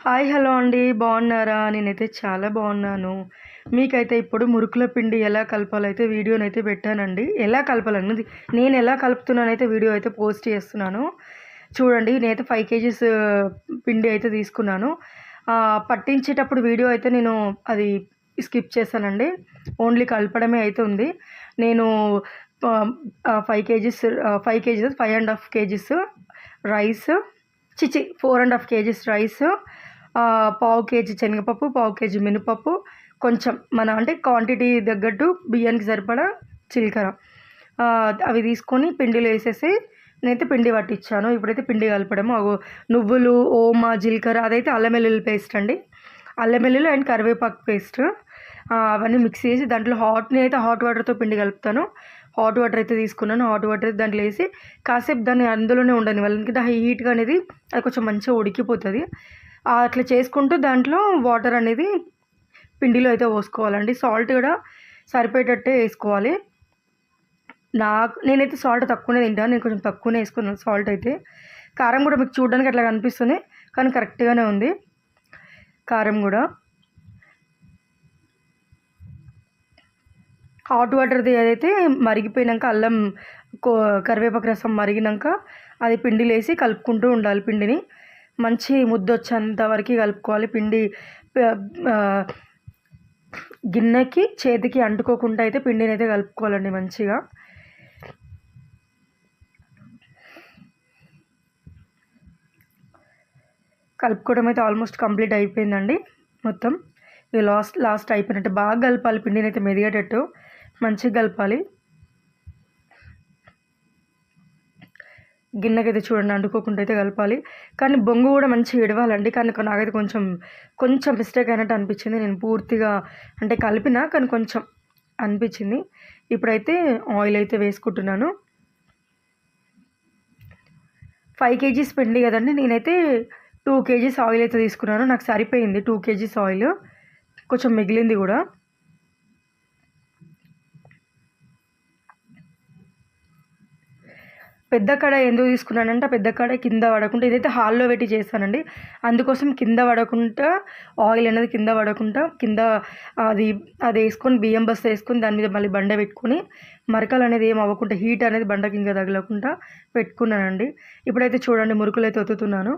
Hi hello అండి. బాగున్నారా? నేనైతే చాలా బాగున్నాను. మీకైతే ఇప్పుడు మురుకుల పిండి ఎలా కలపాలో అయితే వీడియోనైతే పెట్టానండి. ఎలా కలపాలన్నది నేను ఎలా కలుపుతున్నానైతే వీడియో అయితే పోస్ట్ చేస్తున్నాను. చూడండి, నేనైతే 5 కేజీస్ పిండి అయితే తీసుకున్నాను. పట్టించేటప్పుడు వీడియో అయితే నేను అది స్కిప్ చేశానండి. ఓన్లీ కలపడమే అయితే ఉంది. నేను 5 kgs 5½ kgs rice, 4½ kgs rice, పావు కేజీ శనగపప్పు, పావు కేజీ మినపప్పు, కొంచెం మన అంటే క్వాంటిటీ తగ్గట్టు బియ్యానికి సరిపడా జీలకర్ర, అవి తీసుకొని పిండిలో వేసేసి నేనైతే పిండి పట్టించాను. ఇప్పుడైతే పిండి కలపడము. నువ్వులు, ఓమ, జీలకర్ర, అదైతే అల్లం వెల్లుల్లి పేస్ట్ అండి. అల్లం వెల్లుల్లి అండ్ కరివేపాకు పేస్ట్, అవన్నీ మిక్స్ చేసి దాంట్లో నేనైతే హాట్ వాటర్తో పిండి కలుపుతాను. హాట్ వాటర్ అయితే తీసుకున్నాను. హాట్ వాటర్ అయితే దాంట్లో వేసి కాసేపు దాన్ని అందులోనే ఉండనివ్వాలి. ఎందుకంటే హీట్గా అనేది అది కొంచెం మంచిగా ఉడికిపోతుంది. అట్లా చేసుకుంటూ దాంట్లో వాటర్ అనేది పిండిలో అయితే పోసుకోవాలండి. సాల్ట్ కూడా సరిపోయేటట్టే వేసుకోవాలి. నేనైతే సాల్ట్ తక్కువనే తింటాను. నేను కొంచెం తక్కువనే వేసుకున్నాను సాల్ట్ అయితే. కారం కూడా మీకు చూడడానికి అట్లా కనిపిస్తుంది, కానీ కరెక్ట్గానే ఉంది కారం కూడా. హాట్ వాటర్ది ఏదైతే మరిగిపోయినాక అల్లం కరివేపాకు రసం మరిగినాక అది పిండిలో వేసి కలుపుకుంటూ ఉండాలి. పిండిని మంచి ముద్ద వచ్చేంత వరకు కలుపుకోవాలి. పిండి గిన్నెకి చేతికి అంటుకోకుండా అయితే పిండిని అయితే కలుపుకోవాలండి మంచిగా. కలుపుకోవడం అయితే ఆల్మోస్ట్ కంప్లీట్ అయిపోయిందండి మొత్తం. ఇది లాస్ట్ అయిపోయినట్టు బాగా కలపాలి. పిండిని అయితే మెదిగేటట్టు మంచిగా కలపాలి. గిన్నెకైతే చూడండి అంటుకోకుండా అయితే కలపాలి. కానీ బొంగు కూడా మంచిగా ఇడవాలండి. కానీ నాకైతే కొంచెం మిస్టేక్ అయినట్టు అనిపించింది. నేను పూర్తిగా అంటే కలిపినా కానీ కొంచెం అనిపించింది. ఇప్పుడైతే ఆయిల్ అయితే వేసుకుంటున్నాను. 5 కేజీస్ పిండి కదండి, నేనైతే 2 కేజీస్ ఆయిల్ అయితే తీసుకున్నాను. నాకు సరిపోయింది 2 కేజీస్ ఆయిల్, కొంచెం మిగిలింది కూడా. పెద్ద కడాయి ఎందుకు తీసుకున్నానంటే పెద్ద కడాయి కింద పడకుండా, ఇదైతే హాల్లో పెట్టి చేస్తానండి, అందుకోసం కింద పడకుండా ఆయిల్ అనేది కింద పడకుండా కింద అది వేసుకొని బియ్యం బస్త వేసుకొని దాని మీద మళ్ళీ బండ పెట్టుకొని మరకలు అనేది ఏం అవ్వకుండా హీట్ అనేది బండకి ఇంకా తగలకుండా పెట్టుకున్నానండి. ఇప్పుడైతే చూడండి మురుకులు అయితే ఒత్తుతున్నాను.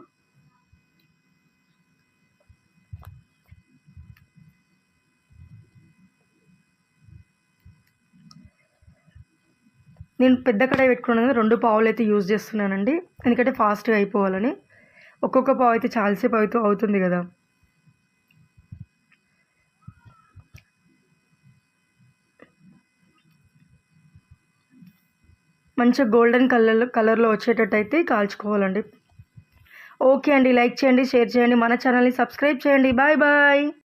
నేను పెద్ద కడాయి పెట్టుకున్నాను, 2 పావులు అయితే యూజ్ చేస్తున్నానండి. ఎందుకంటే ఫాస్ట్గా అయిపోవాలని. ఒక్కొక్క పావు అయితే చాలాసేపు అవుతుంది కదా. మంచిగా గోల్డెన్ కలర్లో వచ్చేటట్టు అయితే కాల్చుకోవాలండి. ఓకే అండి, లైక్ చేయండి, షేర్ చేయండి, మన ఛానల్ని సబ్స్క్రైబ్ చేయండి. Bye bye.